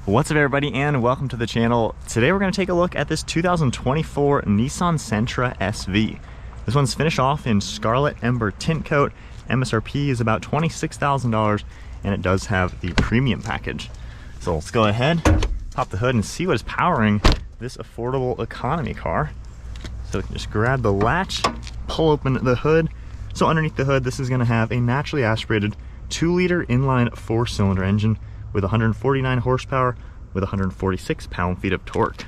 What's up everybody and welcome to the channel. Today we're going to take a look at this 2024 Nissan Sentra SV. This one's finished off in Scarlet Ember tint coat. MSRP is about $26,000 and it does have the premium package. So let's go ahead, pop the hood and see what is powering this affordable economy car. So we can just grab the latch, pull open the hood. So underneath the hood, this is going to have a naturally aspirated 2-liter inline 4-cylinder engine with 149 horsepower with 146 pound-feet of torque.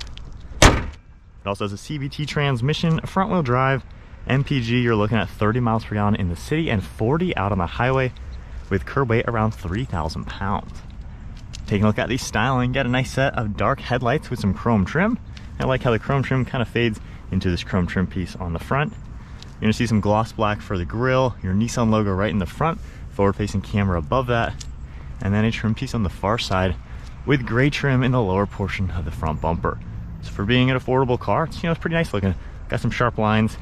It also has a CVT transmission, front-wheel drive, MPG. You're looking at 30 miles per gallon in the city and 40 out on the highway with curb weight around 3,000 pounds. Taking a look at the styling, got a nice set of dark headlights with some chrome trim. I like how the chrome trim kind of fades into this chrome trim piece on the front. You're gonna see some gloss black for the grille, your Nissan logo right in the front, forward-facing camera above that, and then a trim piece on the far side with gray trim in the lower portion of the front bumper. So for being an affordable car, it's pretty nice looking. Got some sharp lines.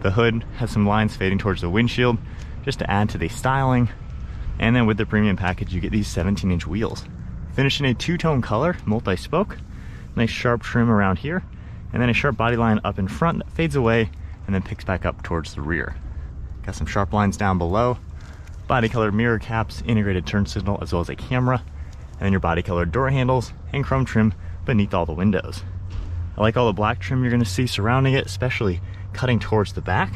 The hood has some lines fading towards the windshield just to add to the styling. And then with the premium package, you get these 17-inch wheels. Finished in a two-tone color, multi-spoke. Nice sharp trim around here, and then a sharp body line up in front that fades away and then picks back up towards the rear. Got some sharp lines down below. Body colored mirror caps, integrated turn signal, as well as a camera, and then your body colored door handles and chrome trim beneath all the windows. I like all the black trim you're going to see surrounding it, especially cutting towards the back.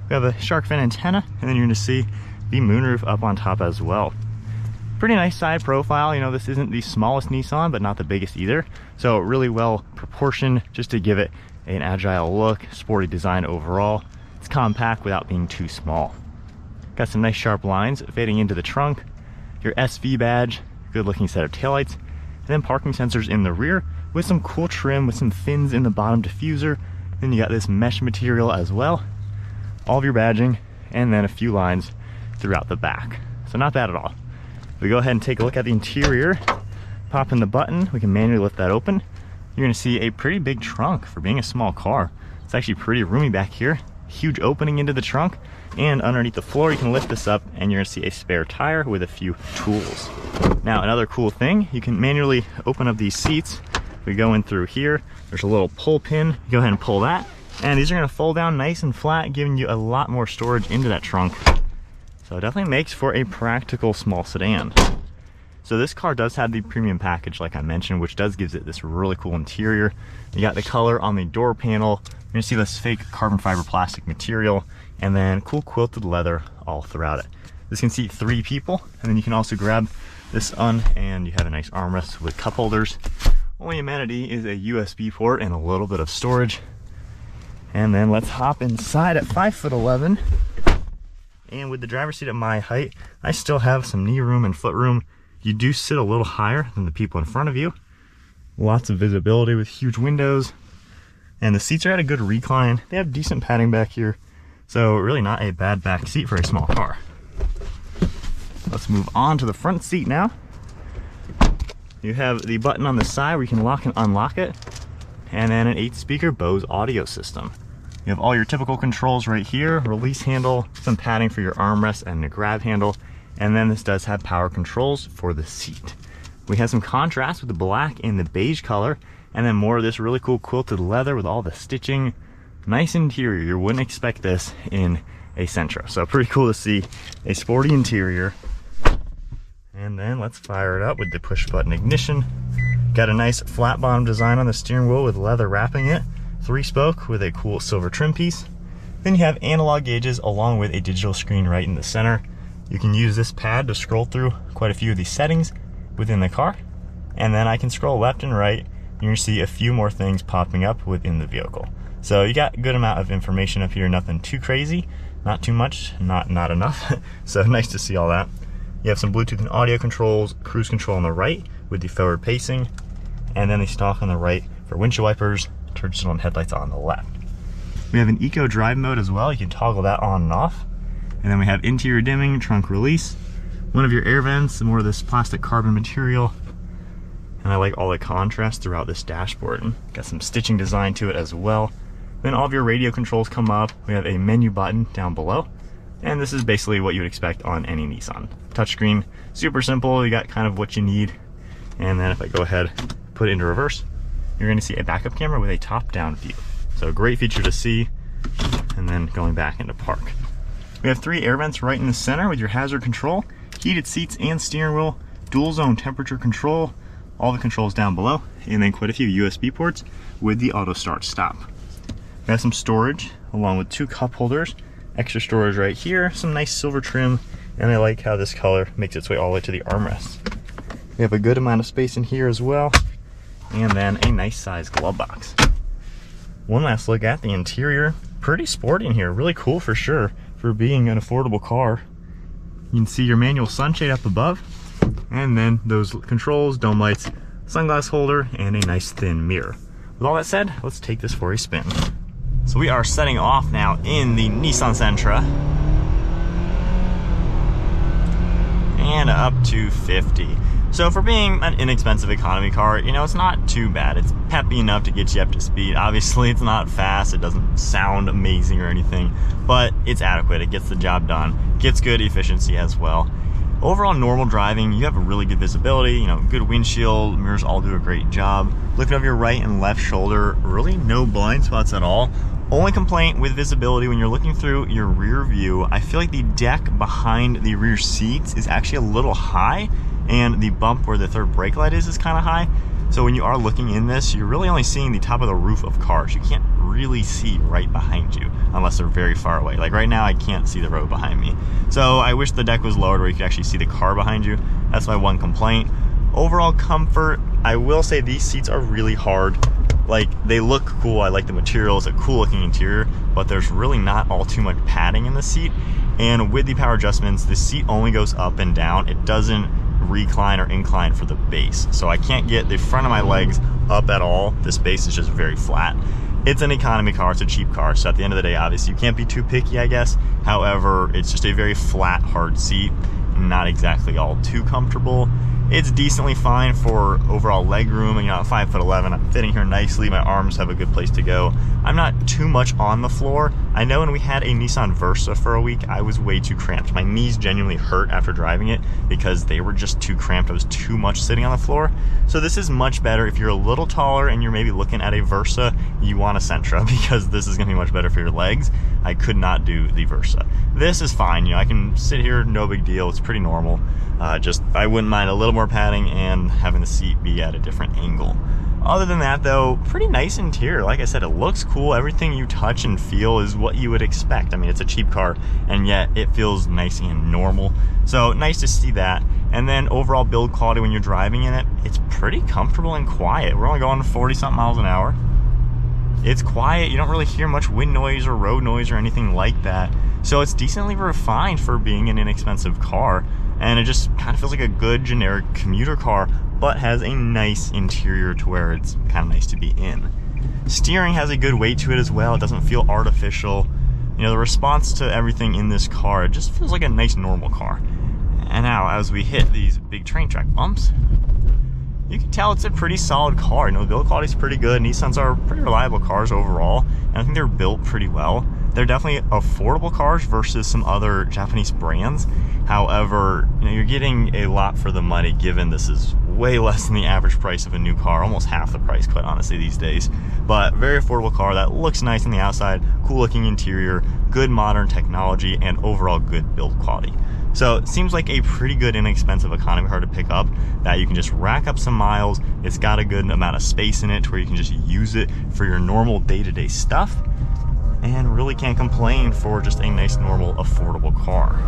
We have a shark fin antenna, and then you're going to see the moonroof up on top as well. Pretty nice side profile. This isn't the smallest Nissan, but not the biggest either. So really well proportioned, just to give it an agile look, sporty design overall. It's compact without being too small. Got some nice sharp lines fading into the trunk, your SV badge, good looking set of taillights, and then parking sensors in the rear with some cool trim with some fins in the bottom diffuser. Then you got this mesh material as well, all of your badging, and then a few lines throughout the back. So not bad at all. If we go ahead and take a look at the interior, pop in the button, we can manually lift that open. You're gonna see a pretty big trunk for being a small car. It's actually pretty roomy back here. Huge opening into the trunk, and underneath the floor you can lift this up and you're gonna see a spare tire with a few tools. Now another cool thing, you can manually open up these seats. We go in through here, there's a little pull pin. You go ahead and pull that, and these are gonna fold down nice and flat, giving you a lot more storage into that trunk. So it definitely makes for a practical small sedan. So this car does have the premium package, like I mentioned, which does gives it this really cool interior. You got the color on the door panel. You're gonna see this fake carbon fiber plastic material, and then cool quilted leather all throughout it. This can seat 3 people, and then you can also grab this and you have a nice armrest with cup holders. Only amenity is a USB port and a little bit of storage. And then let's hop inside at 5'11". And with the driver's seat at my height, I still have some knee room and foot room. You do sit a little higher than the people in front of you. Lots of visibility with huge windows. And the seats are at a good recline. They have decent padding back here. So really not a bad back seat for a small car. Let's move on to the front seat now. You have the button on the side where you can lock and unlock it. And then an 8-speaker Bose audio system. You have all your typical controls right here. Release handle, some padding for your armrest and the grab handle. And then this does have power controls for the seat. We have some contrast with the black and the beige color, and then more of this really cool quilted leather with all the stitching. Nice interior. You wouldn't expect this in a Sentra. So pretty cool to see a sporty interior. And then let's fire it up with the push button ignition. Got a nice flat bottom design on the steering wheel with leather wrapping it. 3-spoke with a cool silver trim piece. Then you have analog gauges along with a digital screen right in the center. You can use this pad to scroll through quite a few of these settings within the car. And then I can scroll left and right. You're gonna see a few more things popping up within the vehicle. So you got a good amount of information up here, nothing too crazy, not too much, not enough. So nice to see all that. You have some Bluetooth and audio controls, cruise control on the right with the forward pacing, and then the stalk on the right for windshield wipers, turn signal and headlights on the left. We have an eco drive mode as well. You can toggle that on and off. And then we have interior dimming, trunk release, one of your air vents, some more of this plastic carbon material. And I like all the contrast throughout this dashboard. And got some stitching design to it as well. Then all of your radio controls come up. We have a menu button down below. And this is basically what you would expect on any Nissan. Touchscreen, super simple. You got kind of what you need. And then if I go ahead, put it into reverse, you're gonna see a backup camera with a top-down view. So a great feature to see, and then going back into park. We have 3 air vents right in the center with your hazard control, heated seats and steering wheel, dual zone temperature control, all the controls down below, and then quite a few USB ports with the auto start stop. We have some storage along with 2 cup holders, extra storage right here, some nice silver trim, and I like how this color makes its way all the way to the armrests. We have a good amount of space in here as well, and then a nice sized glove box. One last look at the interior. Pretty sporty in here, really cool for sure for being an affordable car. You can see your manual sunshade up above, and then those controls, dome lights, sunglass holder, and a nice thin mirror. With all that said, let's take this for a spin. So we are setting off now in the Nissan Sentra. And up to 50. So for being an inexpensive economy car, you know, it's not too bad. It's peppy enough to get you up to speed. Obviously, it's not fast. It doesn't sound amazing or anything, but it's adequate. It gets the job done. Gets good efficiency as well. Overall, normal driving, you have a really good visibility, you know, good windshield, mirrors all do a great job. Looking over your right and left shoulder, really no blind spots at all. Only complaint with visibility when you're looking through your rear view, I feel like the deck behind the rear seats is actually a little high, and the bump where the third brake light is kind of high. So when you are looking in this, you're really only seeing the top of the roof of cars. You can't really see right behind you unless they're very far away. Like right now, I can't see the road behind me. So I wish the deck was lowered where you could actually see the car behind you. That's my one complaint. Overall comfort, I will say these seats are really hard. Like, they look cool, I like the material, it's a cool looking interior, but there's really not all too much padding in the seat. And with the power adjustments, the seat only goes up and down. It doesn't recline or incline for the base. So I can't get the front of my legs up at all. This base is just very flat. It's an economy car, it's a cheap car, so at the end of the day, obviously, you can't be too picky, I guess. However, it's just a very flat, hard seat, not exactly all too comfortable. It's decently fine for overall leg room. You know, at 5'11", I'm fitting here nicely. My arms have a good place to go. I'm not too much on the floor. I know when we had a Nissan Versa for a week, I was way too cramped. My knees genuinely hurt after driving it because they were just too cramped. I was too much sitting on the floor. So this is much better. If you're a little taller and you're maybe looking at a Versa, you want a Sentra because this is gonna be much better for your legs. I could not do the Versa. This is fine, you know, I can sit here, no big deal. It's pretty normal. Just, I wouldn't mind a little more padding and having the seat be at a different angle. Other than that though, pretty nice interior. Like I said, it looks cool. Everything you touch and feel is what you would expect. I mean, it's a cheap car and yet it feels nice and normal. So nice to see that. And then overall build quality when you're driving in it, it's pretty comfortable and quiet. We're only going 40 something miles an hour. It's quiet, you don't really hear much wind noise or road noise or anything like that. So it's decently refined for being an inexpensive car. And it just kind of feels like a good generic commuter car, but has a nice interior to where it's kind of nice to be in. Steering has a good weight to it as well. It doesn't feel artificial. You know, the response to everything in this car, it just feels like a nice normal car. And now as we hit these big train track bumps, you can tell it's a pretty solid car. You know, the build quality is pretty good. Nissans are pretty reliable cars overall, and I think they're built pretty well. They're definitely affordable cars versus some other Japanese brands. However, you know, you're getting a lot for the money given this is way less than the average price of a new car, almost half the price, quite honestly, these days. But very affordable car that looks nice on the outside, cool looking interior, good modern technology, and overall good build quality. So it seems like a pretty good inexpensive economy car to pick up that you can just rack up some miles. It's got a good amount of space in it to where you can just use it for your normal day-to-day stuff, and really can't complain for just a nice, normal, affordable car.